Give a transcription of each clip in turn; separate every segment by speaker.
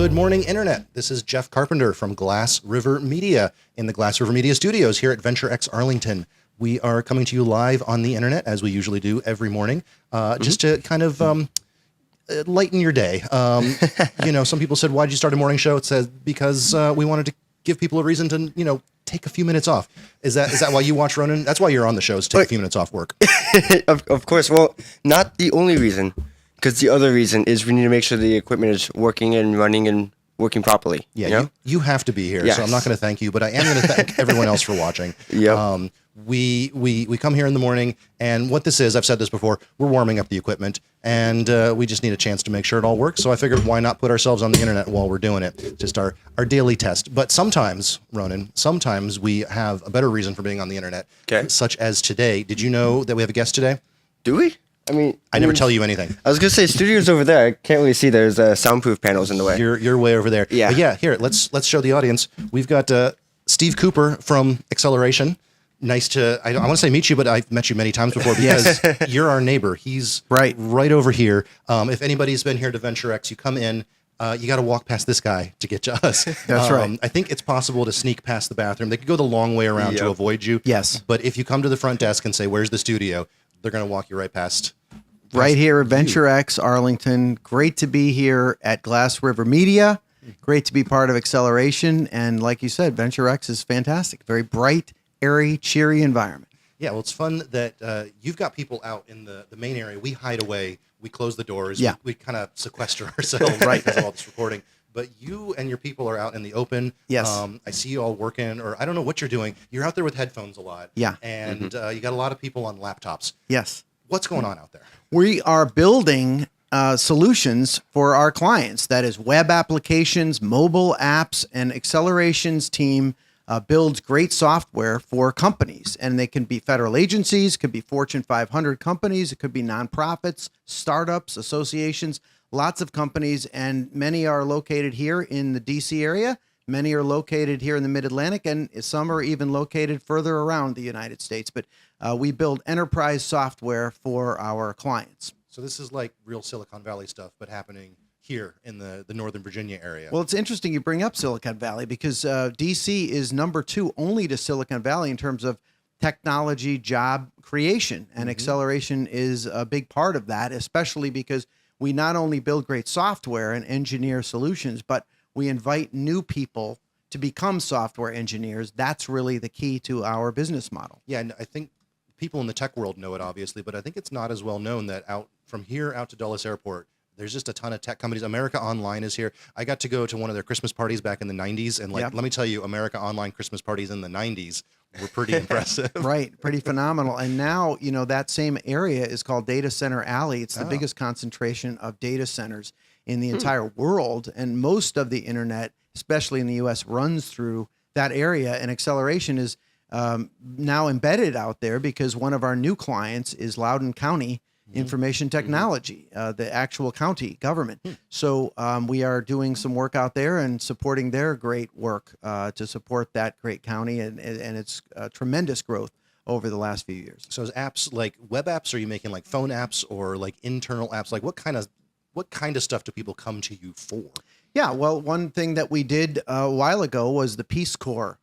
Speaker 1: Good morning, Internet. This is Jeff Carpenter from Glass River Media in the Glass River Media studios here at VentureX Arlington. We are coming to you live on the Internet, as we usually do every morning, just to kind of lighten your day. Some people said, why did you start a morning show? It says, because we wanted to give people a reason to, take a few minutes off. Is that why you watch, Ronan? That's why you're on the show, is to take a few minutes off work.
Speaker 2: Of course. Well, not the only reason. Because the other reason is we need to make sure the equipment is working and running and working properly.
Speaker 1: Yeah, you have to be here,
Speaker 2: Yes.
Speaker 1: so I'm not going to thank you, but I am going to thank everyone else for watching.
Speaker 2: Yep.
Speaker 1: We come here in the morning, and what this is, I've said this before, we're warming up the equipment, and we just need a chance to make sure it all works, so I figured why not put ourselves on the Internet while we're doing it? Just our daily test. But sometimes, Ronan, we have a better reason for being on the Internet, such as today. Did you know that we have a guest today?
Speaker 2: Do we? I
Speaker 1: never tell you anything.
Speaker 2: I was going to say, studio's over there. I can't really see. There's soundproof panels in the way.
Speaker 1: You're way over there.
Speaker 2: Yeah.
Speaker 1: But yeah, here, let's show the audience. We've got Steve Cooper from Exelaration. Nice to, I want to say meet you, but I've met you many times before because you're our neighbor. He's right over here. If anybody's been here to VentureX, you come in, you got to walk past this guy to get to us.
Speaker 3: That's right.
Speaker 1: I think it's possible to sneak past the bathroom. They could go the long way around to avoid you.
Speaker 3: Yes.
Speaker 1: But if you come to the front desk and say, where's the studio? They're going to walk you right past.
Speaker 3: Right here at VentureX Arlington. Great to be here at Glass River Media. Great to be part of Exelaration. And like you said, VentureX is fantastic. Very bright, airy, cheery environment.
Speaker 1: Yeah, well, it's fun that you've got people out in the main area. We hide away. We close the doors.
Speaker 3: Yeah.
Speaker 1: We kind of sequester ourselves because of all this recording. But you and your people are out in the open.
Speaker 3: Yes.
Speaker 1: I see you all working, or I don't know what you're doing. You're out there with headphones a lot.
Speaker 3: Yeah.
Speaker 1: And you got a lot of people on laptops.
Speaker 3: Yes.
Speaker 1: What's going on out there?
Speaker 3: We are building solutions for our clients. That is web applications, mobile apps, and Exeleration's team builds great software for companies. And they can be federal agencies, could be Fortune 500 companies, it could be nonprofits, startups, associations, lots of companies, and many are located here in the DC area. Many are located here in the Mid-Atlantic, and some are even located further around the United States. But we build enterprise software for our clients.
Speaker 1: So this is like real Silicon Valley stuff, but happening here in the Northern Virginia area.
Speaker 3: Well, it's interesting you bring up Silicon Valley because DC is number 2 only to Silicon Valley in terms of technology job creation. And Exelaration is a big part of that, especially because we not only build great software and engineer solutions, but we invite new people to become software engineers. That's really the key to our business model.
Speaker 1: Yeah, and I think people in the tech world know it, obviously, but I think it's not as well known that from here out to Dulles Airport, there's just a ton of tech companies. America Online is here. I got to go to one of their Christmas parties back in the 90s, and let me tell you, America Online Christmas parties in the 90s were pretty impressive.
Speaker 3: Right, pretty phenomenal. And now, that same area is called Data Center Alley. It's the biggest concentration of data centers in the entire world, and most of the internet, especially in the U.S., runs through that area. And Exelaration is now embedded out there because one of our new clients is Loudoun County Information Technology, the actual county government. So we are doing some work out there and supporting their great work to support that great county and its tremendous growth over the last few years.
Speaker 1: So is apps like web apps? Are you making like phone apps or like internal apps? Like what kind of stuff do people come to you for?
Speaker 3: Yeah, well, one thing that we did a while ago was the Peace Corps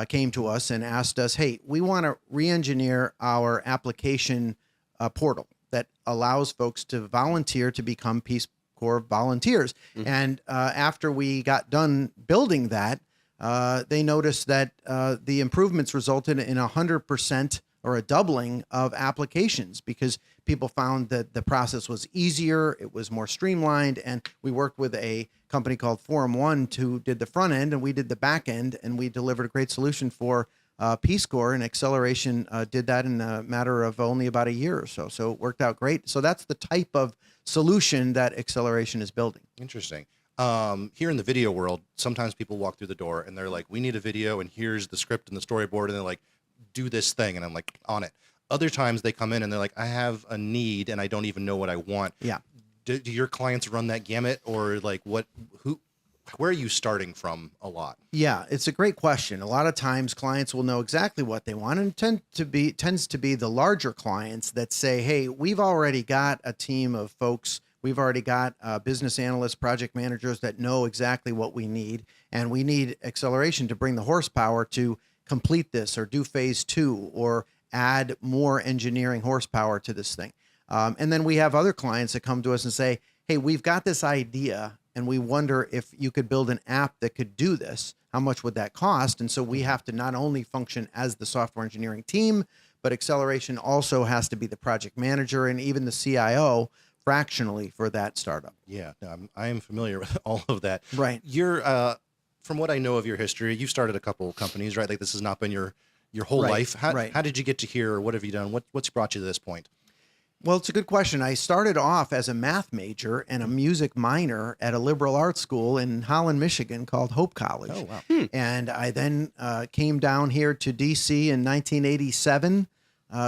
Speaker 3: came to us and asked us, hey, we want to re-engineer our application portal that allows folks to volunteer to become Peace Corps volunteers. And after we got done building that, they noticed that the improvements resulted in 100% or a doubling of applications because people found that the process was easier, it was more streamlined, and we worked with a company called Forum One who did the front end and we did the back end, and we delivered a great solution for Peace Corps, and Exelaration did that in a matter of only about a year or so. So it worked out great. So that's the type of solution that Exelaration is building.
Speaker 1: Interesting. Here in the video world, sometimes people walk through the door and they're like, we need a video and here's the script and the storyboard, and they're like, do this thing. And I'm like, on it. Other times they come in and they're like, I have a need and I don't even know what I want.
Speaker 3: Yeah.
Speaker 1: Do your clients run that gamut, or like where are you starting from a lot?
Speaker 3: Yeah, it's a great question. A lot of times clients will know exactly what they want, and tends to be the larger clients that say, hey, we've already got a team of folks We've already got business analysts, project managers that know exactly what we need. And we need Exelaration to bring the horsepower to complete this or do phase 2 or add more engineering horsepower to this thing. And then we have other clients that come to us and say, hey, we've got this idea and we wonder if you could build an app that could do this. How much would that cost? And so we have to not only function as the software engineering team, but Exelaration also has to be the project manager and even the CIO fractionally for that startup.
Speaker 1: Yeah, no, I am familiar with all of that.
Speaker 3: Right.
Speaker 1: You're, from what I know of your history, you've started a couple companies, right? Like this has not been your whole
Speaker 3: Right,
Speaker 1: life. How,
Speaker 3: right.
Speaker 1: how did you get to here? What have you done? What's brought you to this point?
Speaker 3: Well, it's a good question. I started off as a math major and a music minor at a liberal arts school in Holland, Michigan called Hope College.
Speaker 1: Oh, wow.
Speaker 3: And I then came down here to D.C. in 1987,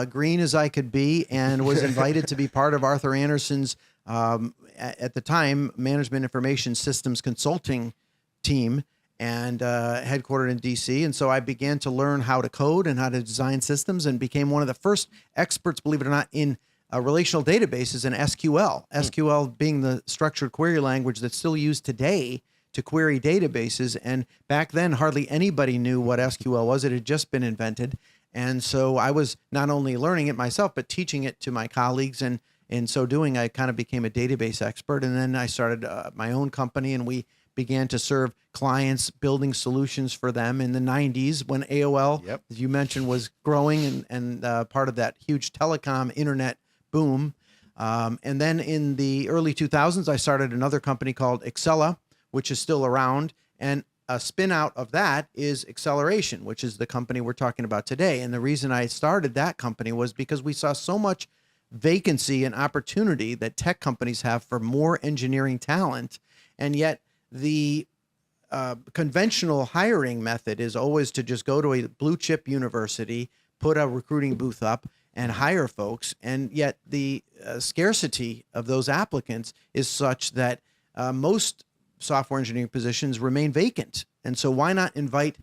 Speaker 3: green as I could be, and was invited to be part of Arthur Anderson's, at the time, Management Information Systems Consulting team, and headquartered in D.C. And so I began to learn how to code and how to design systems and became one of the first experts, believe it or not, in relational databases and SQL. SQL being the structured query language that's still used today to query databases. And back then, hardly anybody knew what SQL was. It had just been invented. And so I was not only learning it myself, but teaching it to my colleagues. And in so doing, I kind of became a database expert. And then I started my own company, and we began to serve clients, building solutions for them in the 90s when AOL,
Speaker 1: Yep.
Speaker 3: as you mentioned, was growing and part of that huge telecom internet boom. And then in the early 2000s, I started another company called Exela, which is still around. And a spin out of that is Exelaration, which is the company we're talking about today. And the reason I started that company was because we saw so much vacancy and opportunity that tech companies have for more engineering talent. And yet the conventional hiring method is always to just go to a blue chip university, put a recruiting booth up, and hire folks. And yet the scarcity of those applicants is such that most software engineering positions remain vacant. And so why not invite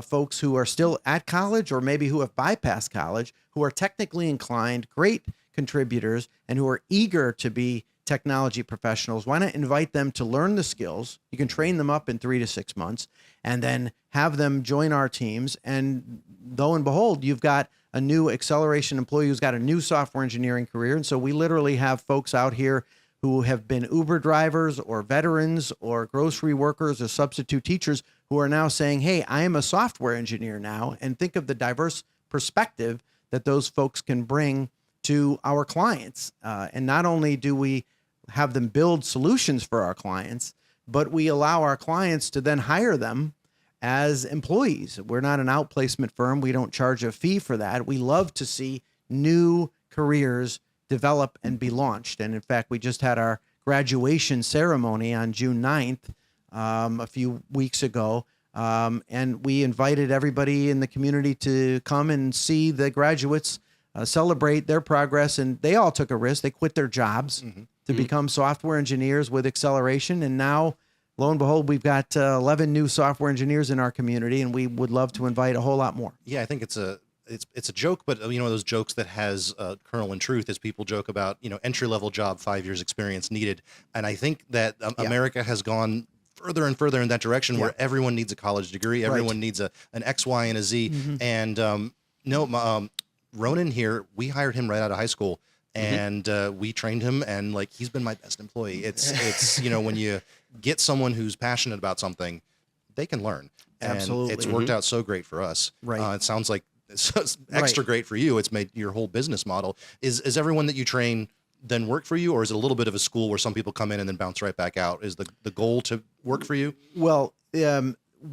Speaker 3: folks who are still at college or maybe who have bypassed college, who are technically inclined, great contributors, and who are eager to be technology professionals? Why not invite them to learn the skills? You can train them up in 3 to 6 months and then have them join our teams. And lo and behold, you've got a new Exelaration employee who's got a new software engineering career. And so we literally have folks out here who have been Uber drivers or veterans or grocery workers or substitute teachers who are now saying, hey, I am a software engineer now. And think of the diverse perspective that those folks can bring to our clients. And not only do we have them build solutions for our clients, but we allow our clients to then hire them as employees. We're not an outplacement firm. We don't charge a fee for that. We love to see new careers develop and be launched. And in fact, we just had our graduation ceremony on June 9th, a few weeks ago. And we invited everybody in the community to come and see the graduates celebrate their progress. And they all took a risk. They quit their jobs to become software engineers with Exelaration. And now, lo and behold, we've got 11 new software engineers in our community, and we would love to invite a whole lot more.
Speaker 1: Yeah, I think it's a joke, but those jokes that has kernel in truth is people joke about entry level job, 5 years experience needed, and I think that America has gone further and further in that direction where everyone needs a college degree, everyone needs an X, Y, and a Z, and Ronan here, we hired him right out of high school. And we trained him, and he's been my best employee. It's when you get someone who's passionate about something, they can learn. And
Speaker 3: Absolutely.
Speaker 1: it's worked out so great for us.
Speaker 3: Right.
Speaker 1: It sounds like it's extra great for you. It's made your whole business model. Is everyone that you train then work for you, or is it a little bit of a school where some people come in and then bounce right back out? Is the goal to work for you?
Speaker 3: Well,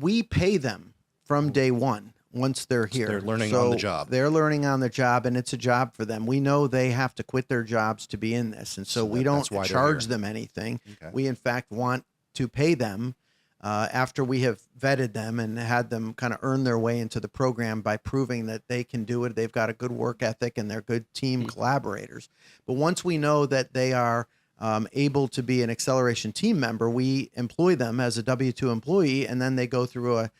Speaker 3: we pay them from day one. Once they're here,
Speaker 1: they're learning on the job.
Speaker 3: They're learning on the job, and it's a job for them. We know they have to quit their jobs to be in this, and so we don't charge them anything.
Speaker 1: Okay.
Speaker 3: We, in fact, want to pay them after we have vetted them and had them kind of earn their way into the program by proving that they can do it. They've got a good work ethic, and they're good team collaborators. But once we know that they are able to be an Exelaration team member, we employ them as a W-2 employee, and then they go through a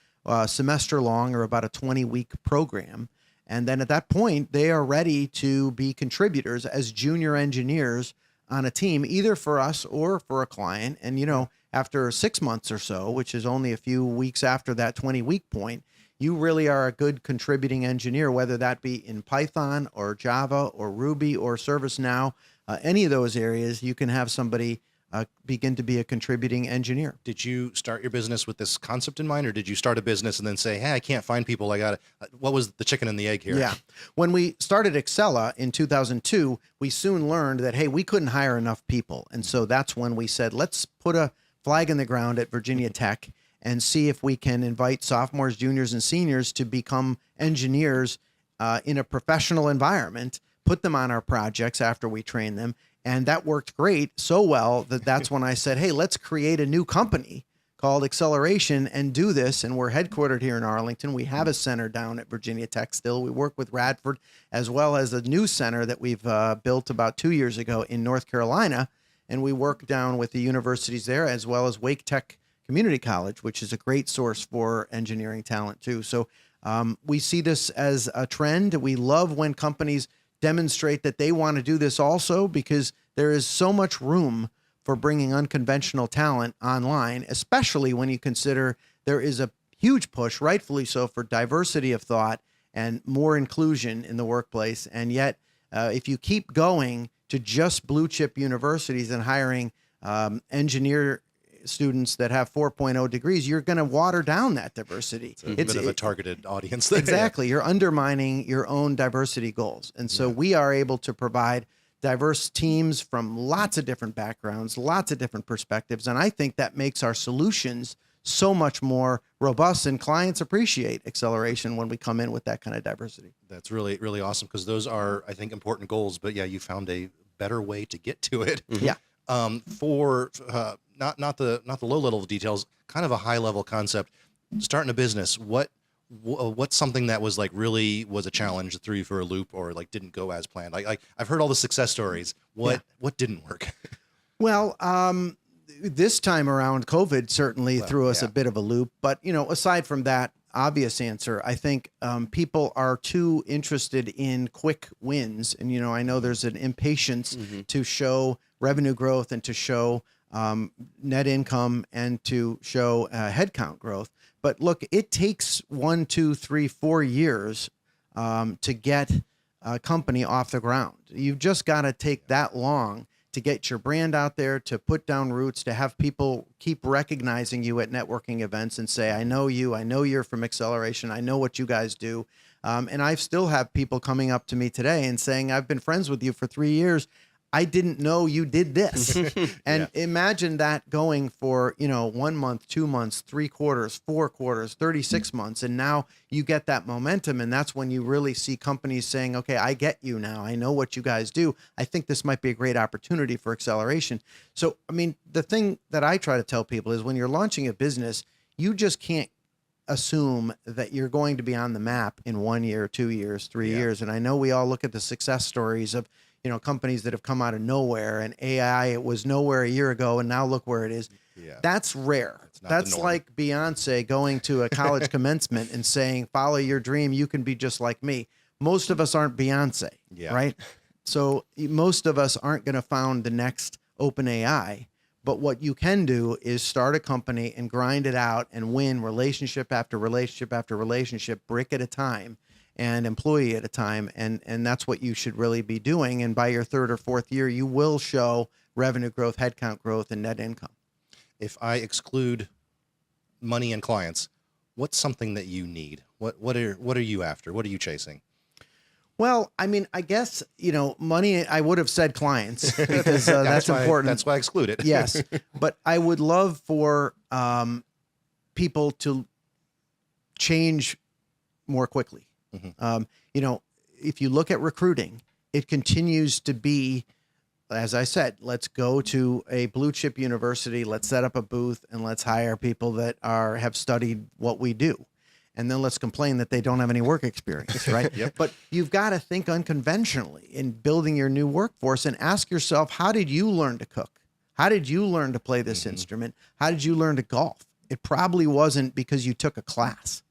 Speaker 3: semester long or about a 20-week program. And then at that point, they are ready to be contributors as junior engineers on a team, either for us or for a client. And, you know, after 6 months or so, which is only a few weeks after that 20-week point, you really are a good contributing engineer, whether that be in Python or Java or Ruby or ServiceNow, any of those areas, you can have somebody begin to be a contributing engineer.
Speaker 1: Did you start your business with this concept in mind, or did you start a business and then say, hey, I can't find people, I got it? What was the chicken and the egg here?
Speaker 3: Yeah. When we started Excela in 2002, we soon learned that, hey, we couldn't hire enough people. And so that's when we said, let's put a flag in the ground at Virginia Tech and see if we can invite sophomores, juniors, and seniors to become engineers in a professional environment, put them on our projects after we train them. And that worked great, so well that that's when I said, hey, let's create a new company called Exelaration and do this. And we're headquartered here in Arlington. We have a center down at Virginia Tech still. We work with Radford, as well as a new center that we've built about 2 years ago in North Carolina. And we work down with the universities there, as well as Wake Tech Community College, which is a great source for engineering talent too. So we see this as a trend. We love when companies demonstrate that they want to do this also, because there is so much room for bringing unconventional talent online, especially when you consider there is a huge push, rightfully so, for diversity of thought and more inclusion in the workplace. And yet, if you keep going to just blue chip universities and hiring engineer students that have 4.0 degrees, you're going to water down that diversity.
Speaker 1: It's a bit of a targeted audience there.
Speaker 3: Exactly. You're undermining your own diversity goals. And so we are able to provide diverse teams from lots of different backgrounds, lots of different perspectives. And I think that makes our solutions so much more robust, and clients appreciate Exelaration when we come in with that kind of diversity.
Speaker 1: That's really, really awesome, because those are, I think, important goals. But yeah, you found a better way to get to it.
Speaker 3: Yeah.
Speaker 1: For not the low level details, kind of a high level concept. Starting a business, what's something that was like really was a challenge that threw you for a loop, or like didn't go as planned? Like I've heard all the success stories. What didn't work?
Speaker 3: Well, this time around, COVID certainly threw us a bit of a loop. But you know, aside from that obvious answer, I think people are too interested in quick wins. And, you know, I know there's an impatience to show revenue growth and to show net income and to show headcount growth. But look, it takes 1, 2, 3, 4 years to get a company off the ground. You've just got to take that long to get your brand out there, to put down roots, to have people keep recognizing you at networking events and say, I know you, I know you're from Exelaration, I know what you guys do. And I still have people coming up to me today and saying, I've been friends with you for 3 years. I didn't know you did this. And imagine that going for, 1 month, 2 months, 3 quarters, 4 quarters, 36 months. And now you get that momentum. And that's when you really see companies saying, okay, I get you now. I know what you guys do. I think this might be a great opportunity for Exelaration. So, I mean, the thing that I try to tell people is when you're launching a business, you just can't assume that you're going to be on the map in 1 year, 2 years, 3 years. And I know we all look at the success stories of, companies that have come out of nowhere, and AI, it was nowhere a year ago, and now look where it is. Yeah. That's rare. That's like Beyonce going to a college commencement and saying, follow your dream. You can be just like me. Most of us aren't Beyonce, right? So most of us aren't going to found the next OpenAI. But what you can do is start a company and grind it out and win relationship after relationship after relationship, brick at a time, and employee at a time. And that's what you should really be doing. And by your 3rd or 4th year, you will show revenue growth, headcount growth, and net income.
Speaker 1: If I exclude money and clients, what's something that you need? What are you after? What are you chasing?
Speaker 3: Well, I mean, I guess, money, I would have said clients because that's important.
Speaker 1: That's why I exclude it.
Speaker 3: Yes. But I would love for people to change more quickly. If you look at recruiting, it continues to be, as I said, let's go to a blue chip university, let's set up a booth, and let's hire people that have studied what we do. And then let's complain that they don't have any work experience, right? But you've got to think unconventionally in building your new workforce and ask yourself, how did you learn to cook? How did you learn to play this instrument? How did you learn to golf? It probably wasn't because you took a class.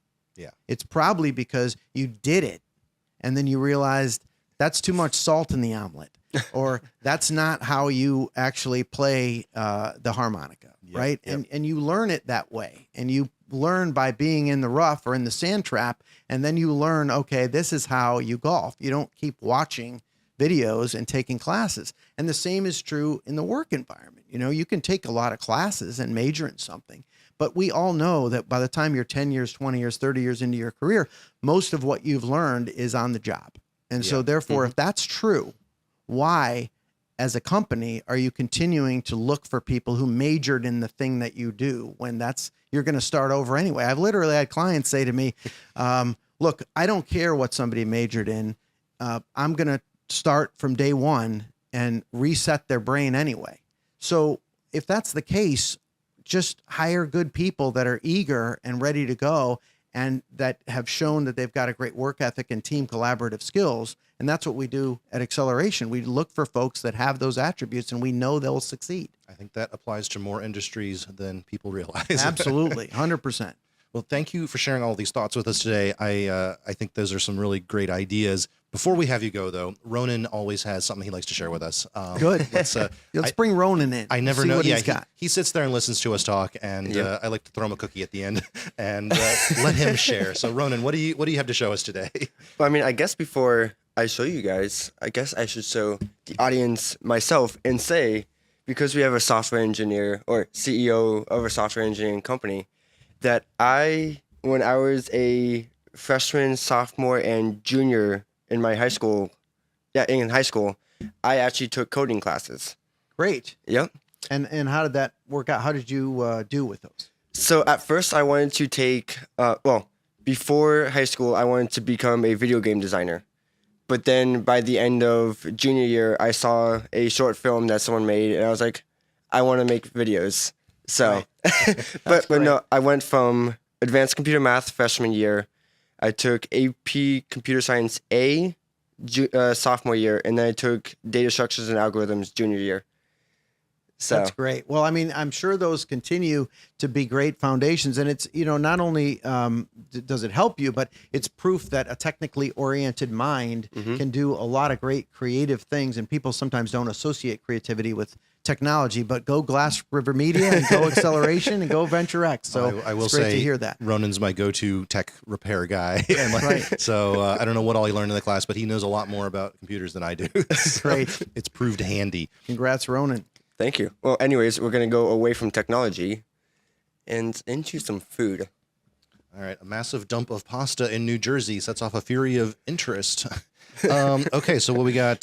Speaker 3: It's probably because you did it, and then you realized that's too much salt in the omelet. or that's not how you actually play the harmonica, right?
Speaker 1: Yep.
Speaker 3: And you learn it that way, and you learn by being in the rough or in the sand trap, and then you learn, okay, this is how you golf. You don't keep watching videos and taking classes. And the same is true in the work environment. You know, you can take a lot of classes and major in something, but we all know that by the time you're 10 years, 20 years, 30 years into your career, most of what you've learned is on the job. And so therefore, if that's true, why, as a company, are you continuing to look for people who majored in the thing that you do when you're going to start over anyway? I've literally had clients say to me, look, I don't care what somebody majored in. I'm going to start from day one and reset their brain anyway. So if that's the case, just hire good people that are eager and ready to go, and that have shown that they've got a great work ethic and team collaborative skills. And that's what we do at Exelaration. We look for folks that have those attributes, and we know they'll succeed.
Speaker 1: I think that applies to more industries than people realize.
Speaker 3: Absolutely, 100%.
Speaker 1: Well, thank you for sharing all these thoughts with us today. I think those are some really great ideas. Before we have you go, though, Ronan always has something he likes to share with us.
Speaker 3: Good. Let's bring Ronan in.
Speaker 1: I never
Speaker 3: see
Speaker 1: know.
Speaker 3: what
Speaker 1: Yeah,
Speaker 3: he's got.
Speaker 1: he sits there and listens to us talk, and I like to throw him a cookie at the end and let him share. So, Ronan, what do you have to show us today?
Speaker 2: Well, I mean, I guess before I show you guys, I guess I should show the audience myself and say, because we have a software engineer or CEO of a software engineering company, that when I was a freshman, sophomore, and junior in my high school, in high school, I actually took coding classes.
Speaker 3: Great.
Speaker 2: Yep.
Speaker 3: And how did that work out? How did you do with those?
Speaker 2: So at first I wanted to take, before high school, I wanted to become a video game designer. But then by the end of junior year, I saw a short film that someone made, and I was like, I want to make videos. So,
Speaker 3: Right.
Speaker 2: but no, I went from advanced computer math freshman year. I took AP Computer Science A sophomore year, and then I took Data Structures and Algorithms junior year. So
Speaker 3: That's great. Well, I mean, I'm sure those continue to be great foundations, and it's, not only does it help you, but it's proof that a technically oriented mind can do a lot of great creative things, and people sometimes don't associate creativity with technology, but go Glass River Media and go Exelaration and go Venture X. So
Speaker 1: I will
Speaker 3: it's great
Speaker 1: say
Speaker 3: to hear that.
Speaker 1: Ronan's my go-to tech repair guy. And
Speaker 3: Right.
Speaker 1: So I don't know what all he learned in the class, but he knows a lot more about computers than I do. So
Speaker 3: Great.
Speaker 1: It's proved handy.
Speaker 3: Congrats, Ronan.
Speaker 2: thank you. Well, anyways, we're going to go away from technology and into some food.
Speaker 1: All right. A massive dump of pasta in New Jersey sets off a fury of interest. Okay. So what we got,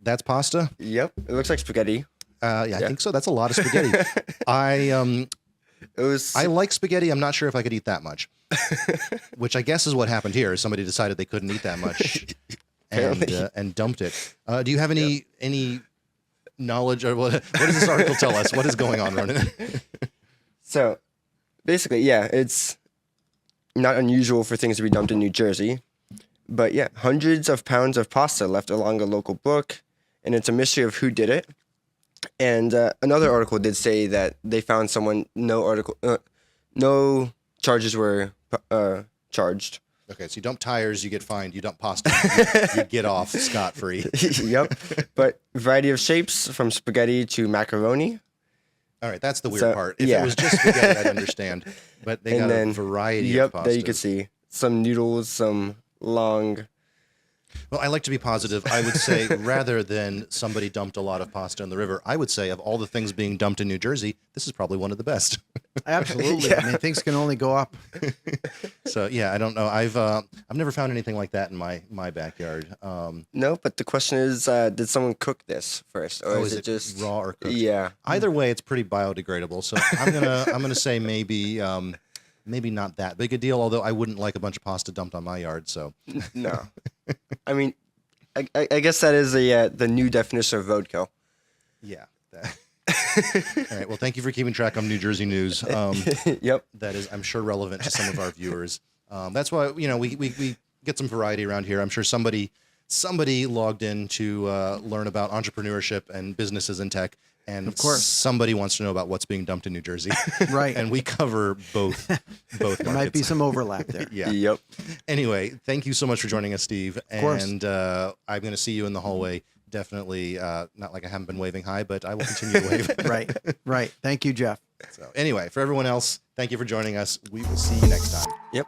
Speaker 1: that's pasta.
Speaker 2: Yep. It looks like spaghetti.
Speaker 1: I think so. That's a lot of spaghetti. I like spaghetti. I'm not sure if I could eat that much, which I guess is what happened here. Somebody decided they couldn't eat that much and dumped it. Do you have any knowledge, or what does this article tell us? What is going on, Ronan?
Speaker 2: So basically, yeah, it's not unusual for things to be dumped in New Jersey. But yeah, hundreds of pounds of pasta left along a local brook, and it's a mystery of who did it. And another article did say that they found someone. No charges were charged.
Speaker 1: Okay, so you dump tires, you get fined. You dump pasta, you get off scot-free.
Speaker 2: Yep. But variety of shapes from spaghetti to macaroni.
Speaker 1: All right, that's the weird
Speaker 2: So,
Speaker 1: part. If
Speaker 2: yeah.
Speaker 1: it was just spaghetti, I'd understand. But they got a variety of pasta.
Speaker 2: There you can see some noodles, some long.
Speaker 1: Well, I like to be positive. I would say rather than somebody dumped a lot of pasta in the river, I would say of all the things being dumped in New Jersey, this is probably one of the best.
Speaker 3: Absolutely. I mean, things can only go up.
Speaker 1: So yeah, I don't know. I've never found anything like that in my backyard.
Speaker 2: No, but the question is, did someone cook this first, or is it just
Speaker 1: raw or cooked?
Speaker 2: Yeah.
Speaker 1: Either way, it's pretty biodegradable. So I'm gonna say maybe not that big a deal. Although I wouldn't like a bunch of pasta dumped on my yard. So
Speaker 2: No. I mean, I guess that is the new definition of roadkill.
Speaker 1: yeah. All right. Well, thank you for keeping track of New Jersey news.
Speaker 2: Yep.
Speaker 1: That is, I'm sure, relevant to some of our viewers. That's why we get some variety around here. I'm sure somebody logged in to learn about entrepreneurship and businesses in tech, and
Speaker 3: of course
Speaker 1: somebody wants to know about what's being dumped in New Jersey.
Speaker 3: Right.
Speaker 1: And we cover both.
Speaker 3: There might be some overlap there.
Speaker 1: Yeah.
Speaker 2: Yep.
Speaker 1: Anyway, thank you so much for joining us, Steve.
Speaker 3: Of course.
Speaker 1: And I'm going to see you in the hallway. definitely not like I haven't been waving high, but I will continue to wave.
Speaker 3: Right. Thank you, Jeff.
Speaker 1: So anyway, for everyone else, thank you for joining us. We will see you next time.
Speaker 2: Yep.